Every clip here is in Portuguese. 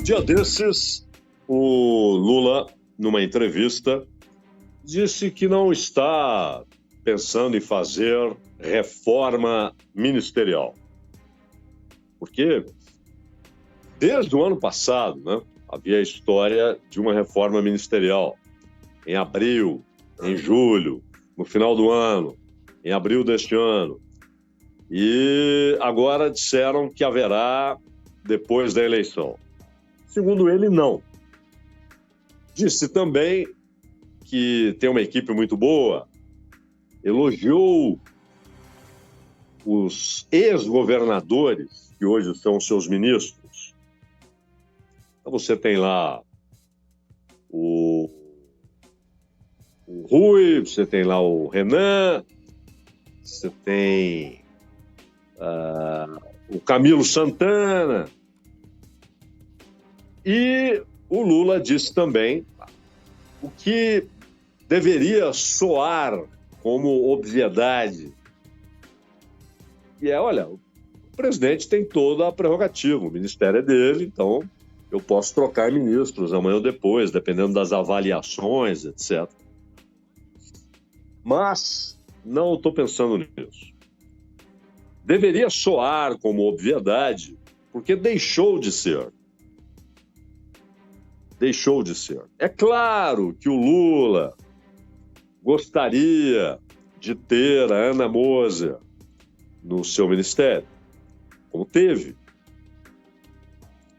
Dia desses, o Lula, numa entrevista, disse que não está pensando em fazer reforma ministerial. Porque desde o ano passado, né, havia a história de uma reforma ministerial. Em abril, em julho, no final do ano, em abril deste ano. E agora disseram que haverá depois da eleição. Segundo ele, não. Disse também que tem uma equipe muito boa, elogiou os ex-governadores, que hoje são seus ministros. Então você tem lá o Rui, você tem lá o Renan, você tem o Camilo Santana. E o Lula disse também o que deveria soar como obviedade, que é, olha, o presidente tem toda a prerrogativa, o ministério é dele, então eu posso trocar ministros amanhã ou depois, dependendo das avaliações, etc. Mas não estou pensando nisso. Deveria soar como obviedade, porque deixou de ser. Deixou de ser. É claro que o Lula gostaria de ter a Ana Moser no seu ministério, como teve.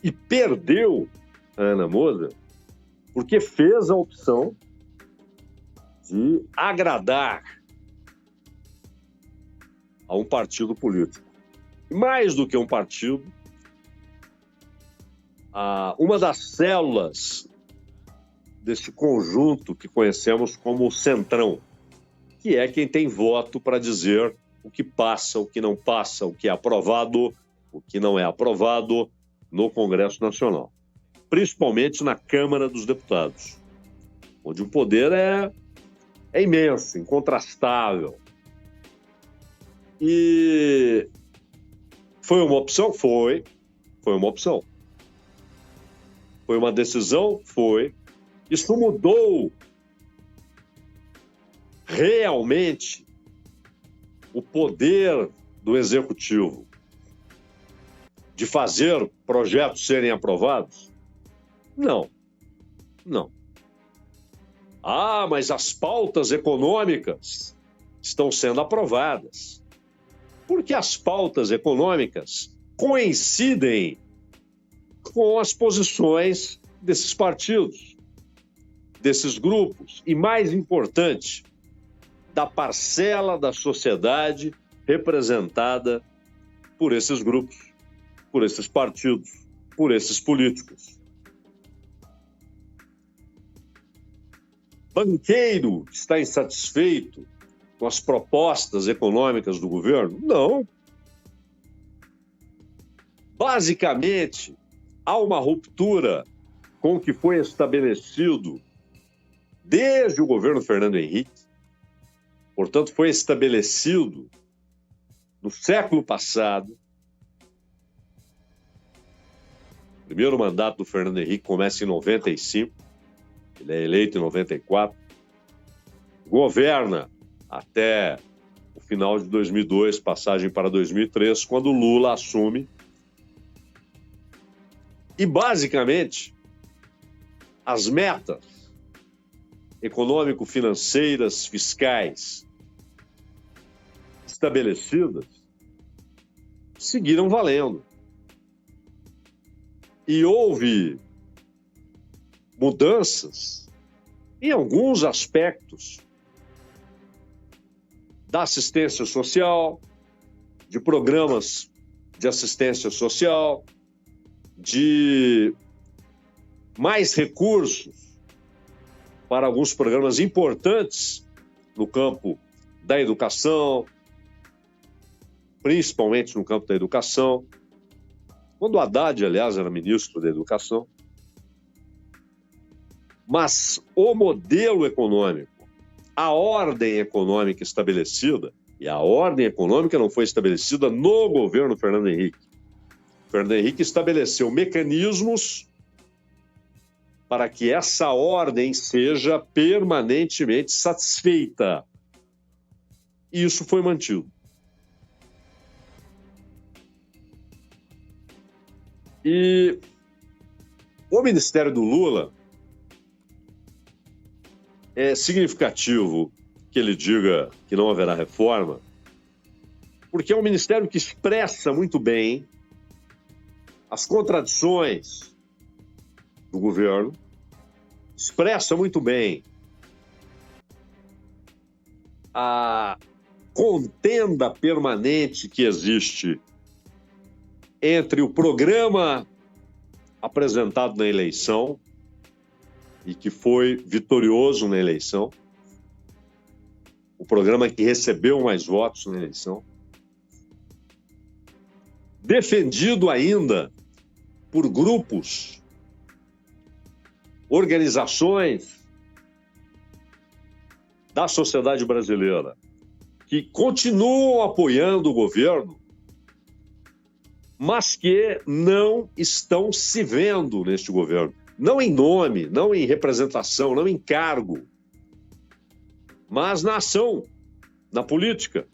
E perdeu a Ana Moser porque fez a opção de agradar a um partido político. E mais do que um partido, uma das células desse conjunto que conhecemos como o Centrão, que é quem tem voto para dizer o que passa, o que não passa, o que é aprovado, o que não é aprovado no Congresso Nacional, principalmente na Câmara dos Deputados, onde o poder é imenso, incontrastável. E foi uma opção? Foi uma opção. Foi uma decisão? Foi. Isso mudou realmente o poder do Executivo de fazer projetos serem aprovados? Não. Não. Mas as pautas econômicas estão sendo aprovadas. Porque as pautas econômicas coincidem com as posições desses partidos, desses grupos, e, mais importante, da parcela da sociedade representada por esses grupos, por esses partidos, por esses políticos. Banqueiro está insatisfeito com as propostas econômicas do governo? Não. Basicamente, há uma ruptura com o que foi estabelecido desde o governo Fernando Henrique. Portanto, foi estabelecido no século passado. O primeiro mandato do Fernando Henrique começa em 95. Ele é eleito em 94. Governa até o final de 2002, passagem para 2003, quando Lula assume. E, basicamente, as metas econômico-financeiras, fiscais estabelecidas seguiram valendo. E houve mudanças em alguns aspectos da assistência social, de programas de assistência social, de mais recursos para alguns programas importantes no campo da educação, principalmente no campo da educação. Quando o Haddad, aliás, era ministro da Educação. Mas o modelo econômico, a ordem econômica estabelecida, e a ordem econômica não foi estabelecida no governo Fernando Henrique. Fernando Henrique estabeleceu mecanismos para que essa ordem seja permanentemente satisfeita. E isso foi mantido. E o ministério do Lula, é significativo que ele diga que não haverá reforma, porque é um ministério que expressa muito bem as contradições do governo, expressa muito bem a contenda permanente que existe entre o programa apresentado na eleição e que foi vitorioso na eleição, o programa que recebeu mais votos na eleição, defendido ainda por grupos, organizações da sociedade brasileira que continuam apoiando o governo, mas que não estão se vendo neste governo. Não em nome, não em representação, não em cargo, mas na ação, na política,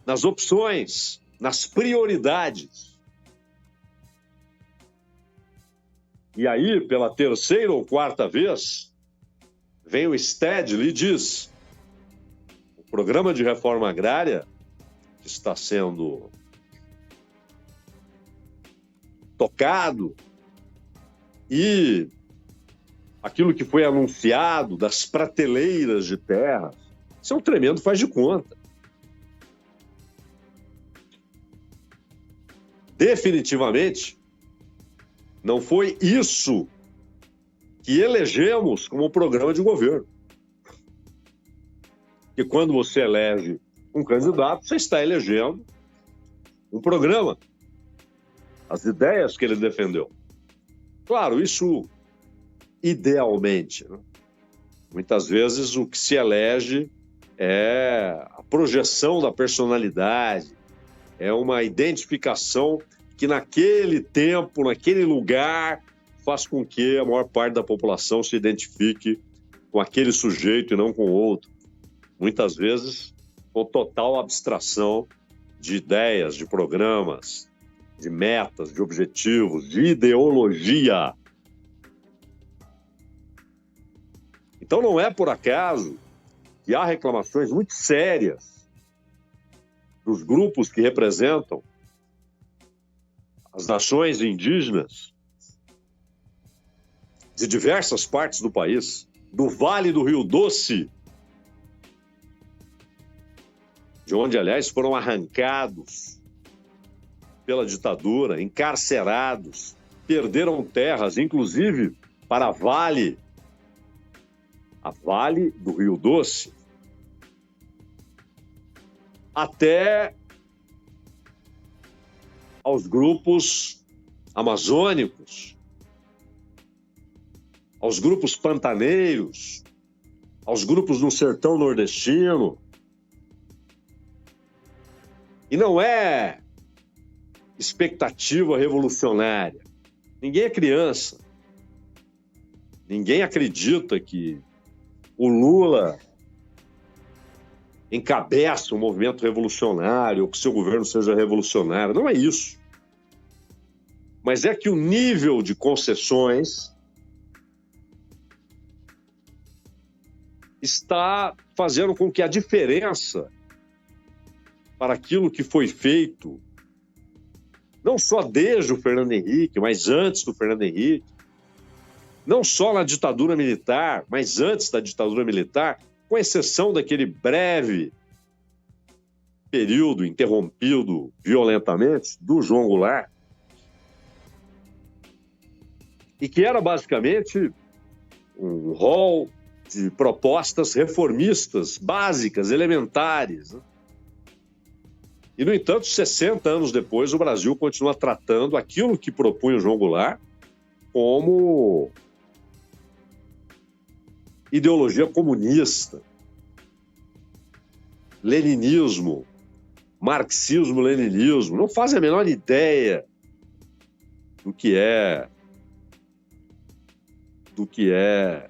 nas opções, nas prioridades. E aí, pela terceira ou quarta vez, vem o Stedley e diz: o programa de reforma agrária que está sendo tocado e aquilo que foi anunciado das prateleiras de terra, isso é um tremendo faz de conta. Definitivamente, não foi isso que elegemos como programa de governo. Porque quando você elege um candidato, você está elegendo um programa, as ideias que ele defendeu. Claro, isso idealmente, né? Muitas vezes o que se elege é a projeção da personalidade, é uma identificação que naquele tempo, naquele lugar, faz com que a maior parte da população se identifique com aquele sujeito e não com o outro. Muitas vezes com total abstração de ideias, de programas, de metas, de objetivos, de ideologia. Então não é por acaso que há reclamações muito sérias dos grupos que representam as nações indígenas de diversas partes do país, do Vale do Rio Doce, de onde, aliás, foram arrancados pela ditadura, encarcerados, perderam terras, inclusive para a Vale do Rio Doce, até aos grupos amazônicos, aos grupos pantaneiros, aos grupos no sertão nordestino. E não é expectativa revolucionária. Ninguém é criança. Ninguém acredita que o Lula encabeça um movimento revolucionário ou que seu governo seja revolucionário. Não é isso. Mas é que o nível de concessões está fazendo com que a diferença para aquilo que foi feito, não só desde o Fernando Henrique, mas antes do Fernando Henrique, não só na ditadura militar, mas antes da ditadura militar, com exceção daquele breve período interrompido violentamente do João Goulart, e que era basicamente um rol de propostas reformistas, básicas, elementares, né? E, no entanto, 60 anos depois, o Brasil continua tratando aquilo que propunha o João Goulart como ideologia comunista, leninismo, marxismo-leninismo. Não fazem a menor ideia do que é do que é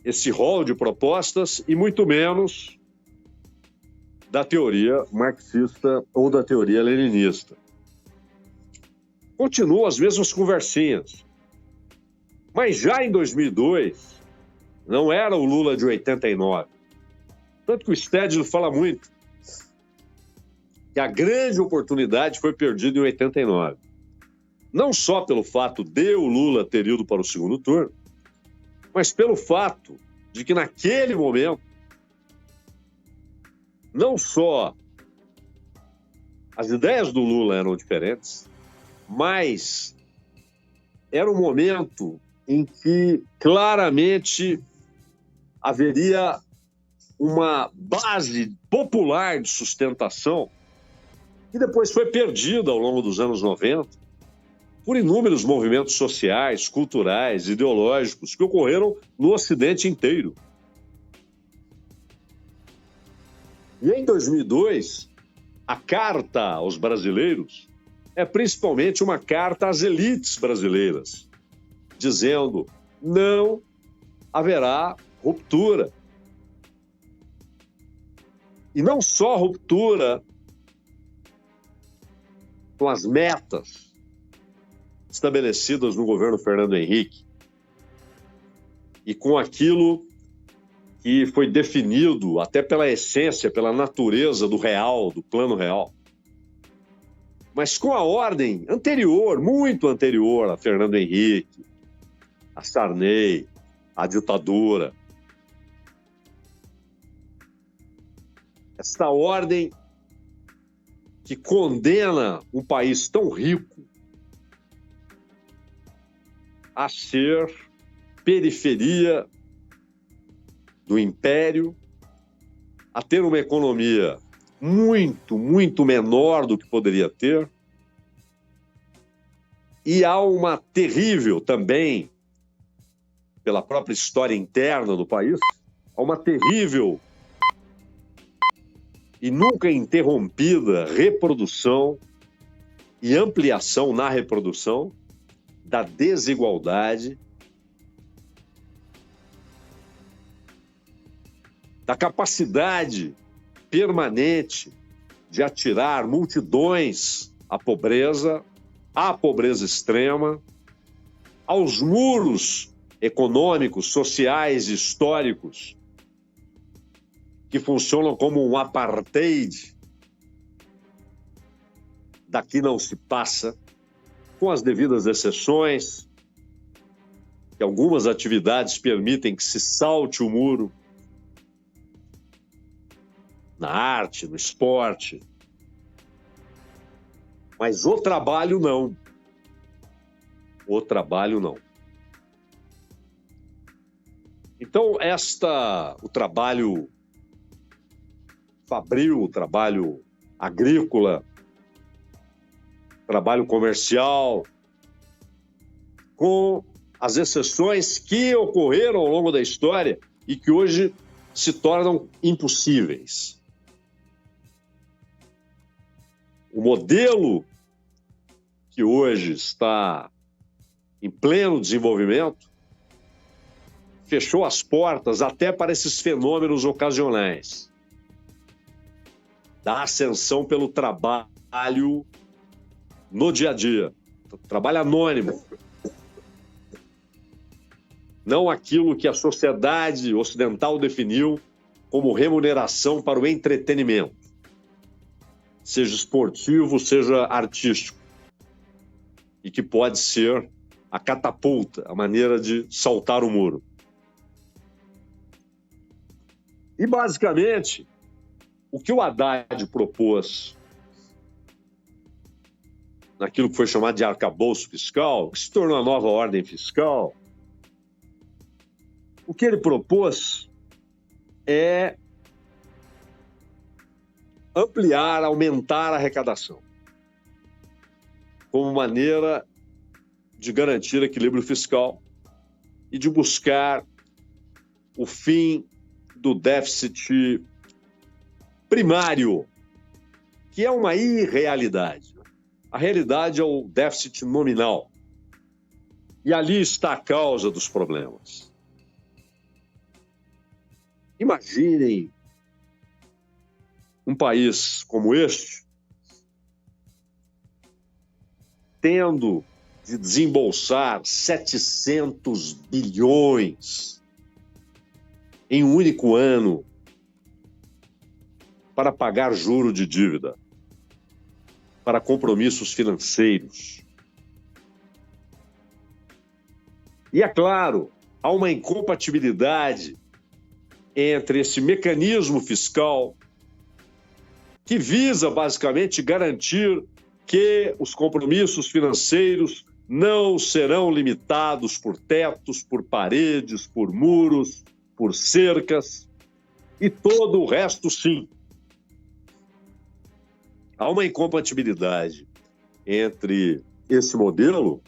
esse rol de propostas e muito menos da teoria marxista ou da teoria leninista. Continuam as mesmas conversinhas. Mas já em 2002, não era o Lula de 89. Tanto que o Stedley fala muito que a grande oportunidade foi perdida em 89. Não só pelo fato de o Lula ter ido para o segundo turno, mas pelo fato de que naquele momento, não só as ideias do Lula eram diferentes, mas era um momento em que claramente haveria uma base popular de sustentação que depois foi perdida ao longo dos anos 90 por inúmeros movimentos sociais, culturais, ideológicos que ocorreram no Ocidente inteiro. E em 2002, a carta aos brasileiros é principalmente uma carta às elites brasileiras, dizendo: não haverá ruptura. E não só ruptura com as metas estabelecidas no governo Fernando Henrique e com aquilo que foi definido até pela essência, pela natureza do real, do plano real, mas com a ordem anterior, muito anterior a Fernando Henrique, a Sarney, a ditadura. Esta ordem que condena um país tão rico a ser periferia do império, a ter uma economia muito, muito menor do que poderia ter, e há uma terrível também, pela própria história interna do país, há uma terrível e nunca interrompida reprodução e ampliação na reprodução da desigualdade, da capacidade permanente de atirar multidões à pobreza extrema, aos muros econômicos, sociais e históricos que funcionam como um apartheid. Daqui não se passa, com as devidas exceções, que algumas atividades permitem que se salte o muro, na arte, no esporte. Mas o trabalho não. O trabalho não. Então, o trabalho fabril, o trabalho agrícola, trabalho comercial, com as exceções que ocorreram ao longo da história e que hoje se tornam impossíveis. O modelo que hoje está em pleno desenvolvimento fechou as portas até para esses fenômenos ocasionais da ascensão pelo trabalho no dia a dia, trabalho anônimo, não aquilo que a sociedade ocidental definiu como remuneração para o entretenimento, seja esportivo, seja artístico, e que pode ser a catapulta, a maneira de saltar o muro. E, basicamente, o que o Haddad propôs naquilo que foi chamado de arcabouço fiscal, que se tornou a nova ordem fiscal, o que ele propôs é ampliar, aumentar a arrecadação, como maneira de garantir equilíbrio fiscal e de buscar o fim do déficit primário, que é uma irrealidade. A realidade é o déficit nominal. E ali está a causa dos problemas. Imaginem um país como este tendo de desembolsar 700 bilhões em um único ano para pagar juro de dívida, para compromissos financeiros. E é claro, há uma incompatibilidade entre esse mecanismo fiscal que visa basicamente garantir que os compromissos financeiros não serão limitados por tetos, por paredes, por muros, por cercas e todo o resto, sim. Há uma incompatibilidade entre esse modelo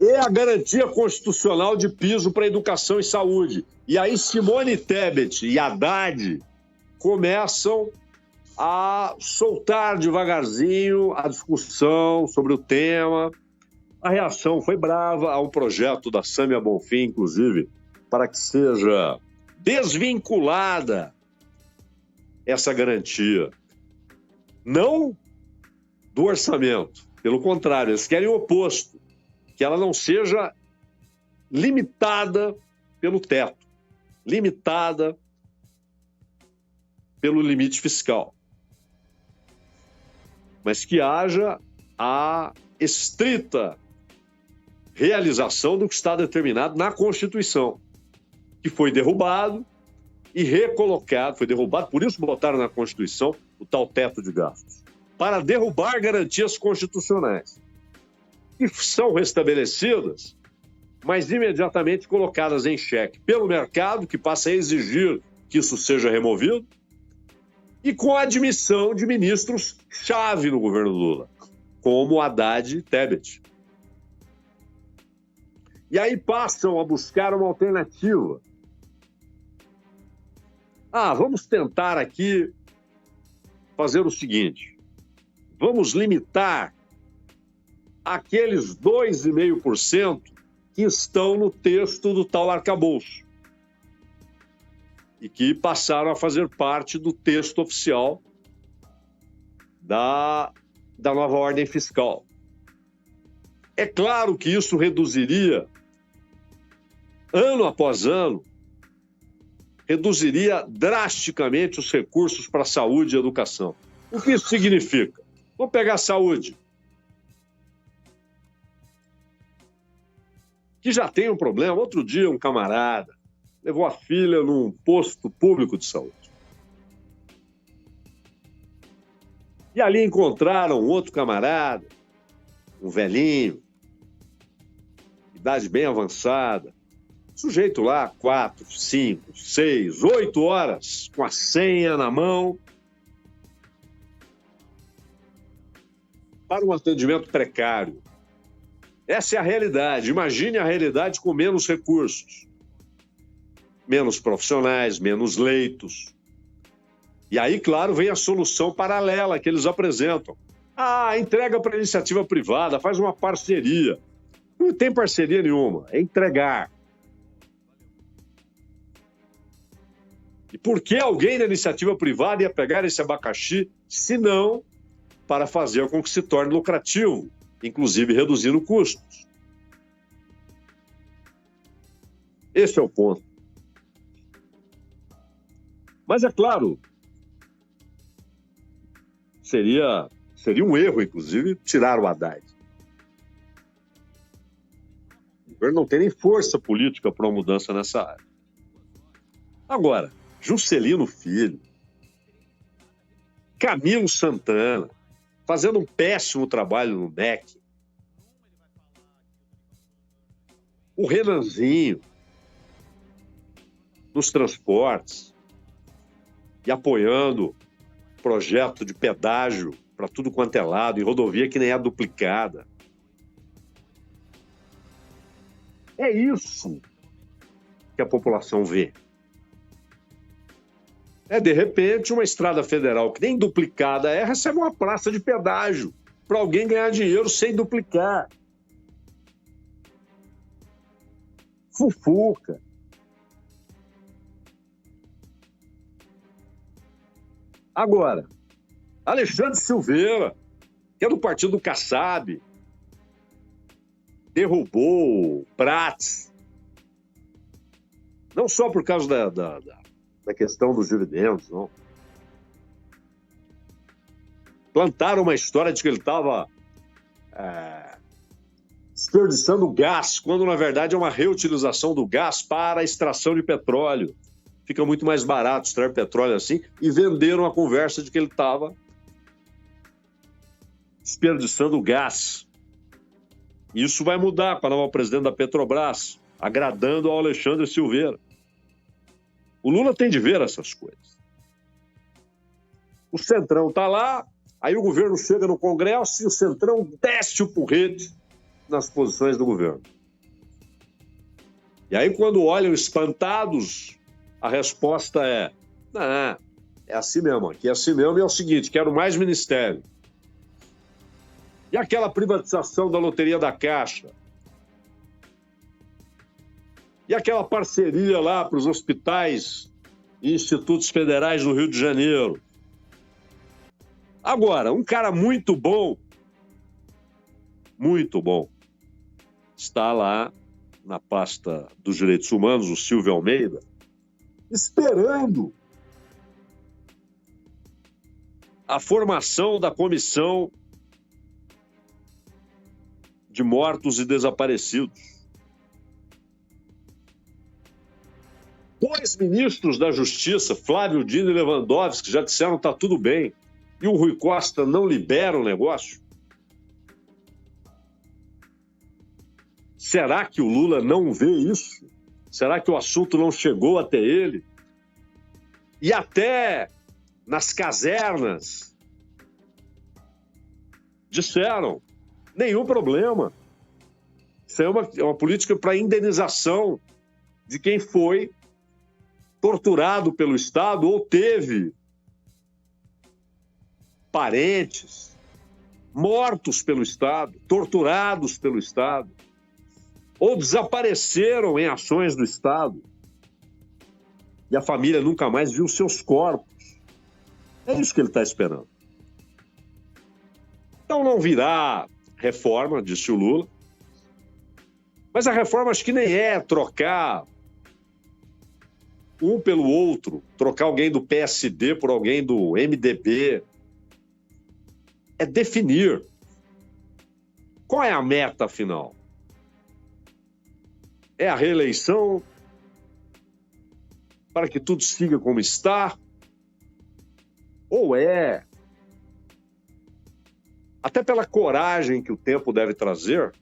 e a garantia constitucional de piso para educação e saúde. E aí Simone Tebet e Haddad começam a soltar devagarzinho a discussão sobre o tema. A reação foi brava. Há um projeto da Sâmia Bonfim, inclusive, para que seja desvinculada essa garantia. Não do orçamento. Pelo contrário, eles querem o oposto. Que ela não seja limitada pelo teto, limitada pelo limite fiscal, mas que haja a estrita realização do que está determinado na Constituição, que foi derrubado e recolocado, foi derrubado, por isso botaram na Constituição o tal teto de gastos, para derrubar garantias constitucionais, que são restabelecidas, mas imediatamente colocadas em xeque pelo mercado, que passa a exigir que isso seja removido, e com a admissão de ministros-chave no governo Lula, como Haddad e Tebet. E aí passam a buscar uma alternativa. Vamos tentar aqui fazer o seguinte, vamos limitar aqueles 2,5% que estão no texto do tal arcabouço e que passaram a fazer parte do texto oficial da nova ordem fiscal. É claro que isso reduziria, ano após ano, reduziria drasticamente os recursos para a saúde e educação. O que isso significa? Vamos pegar a saúde, que já tem um problema. Outro dia, um camarada levou a filha num posto público de saúde. E ali encontraram outro camarada, um velhinho, idade bem avançada, sujeito lá 4, 5, 6, 8 horas com a senha na mão para um atendimento precário. Essa é a realidade. Imagine a realidade com menos recursos, menos profissionais, menos leitos. E aí, claro, vem a solução paralela que eles apresentam. Entrega para a iniciativa privada, faz uma parceria. Não tem parceria nenhuma, é entregar. E por que alguém da iniciativa privada ia pegar esse abacaxi, se não para fazer com que se torne lucrativo, inclusive reduzindo custos? Esse é o ponto. Mas é claro, seria um erro, inclusive, tirar o Haddad. O governo não tem nem força política para uma mudança nessa área. Agora, Juscelino Filho, Camilo Santana, fazendo um péssimo trabalho no MEC, o Renanzinho, nos transportes, e apoiando projeto de pedágio para tudo quanto é lado, em rodovia que nem é duplicada. É isso que a população vê. De repente, uma estrada federal que nem duplicada recebe uma praça de pedágio para alguém ganhar dinheiro sem duplicar. Fufuca. Agora, Alexandre Silveira, que é do partido do Kassab, derrubou Prats, não só por causa da questão dos dividendos, não. Plantaram uma história de que ele estava desperdiçando gás, quando na verdade é uma reutilização do gás para a extração de petróleo. Fica muito mais barato extrair petróleo assim, e venderam a conversa de que ele estava desperdiçando gás. Isso vai mudar com a nova presidente da Petrobras, agradando ao Alexandre Silveira. O Lula tem de ver essas coisas. O Centrão está lá, aí o governo chega no Congresso e o Centrão desce o porrete nas posições do governo. E aí, quando olham espantados, a resposta é: não, é assim mesmo, aqui é assim mesmo, e é o seguinte, quero mais ministério. E aquela privatização da loteria da Caixa? E aquela parceria lá para os hospitais e institutos federais do Rio de Janeiro? Agora, um cara muito bom, está lá na pasta dos direitos humanos, o Silvio Almeida, esperando a formação da comissão de mortos e desaparecidos. 2 ministros da Justiça, Flávio Dino e Lewandowski, já disseram que está tudo bem. E o Rui Costa não libera o negócio? Será que o Lula não vê isso? Será que o assunto não chegou até ele? E até nas casernas disseram: nenhum problema. Isso é uma política para indenização de quem foi torturado pelo Estado ou teve parentes mortos pelo Estado, torturados pelo Estado, ou desapareceram em ações do Estado e a família nunca mais viu seus corpos. É isso que ele está esperando. Então não virá reforma, disse o Lula, mas a reforma acho que nem é trocar um pelo outro, trocar alguém do PSD por alguém do MDB. É definir qual é a meta final. É a reeleição para que tudo siga como está? Ou é, até pela coragem que o tempo deve trazer,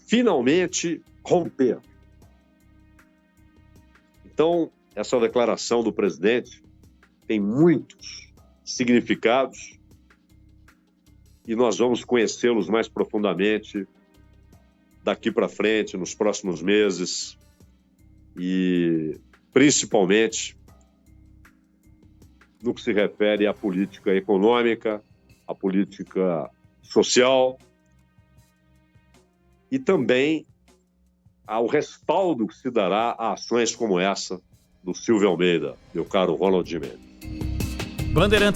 finalmente romper? Então, essa declaração do presidente tem muitos significados e nós vamos conhecê-los mais profundamente daqui para frente, nos próximos meses, e principalmente no que se refere à política econômica, à política social e também ao respaldo que se dará a ações como essa do Silvio Almeida, meu caro Ronald Gimenez. Bandeirantes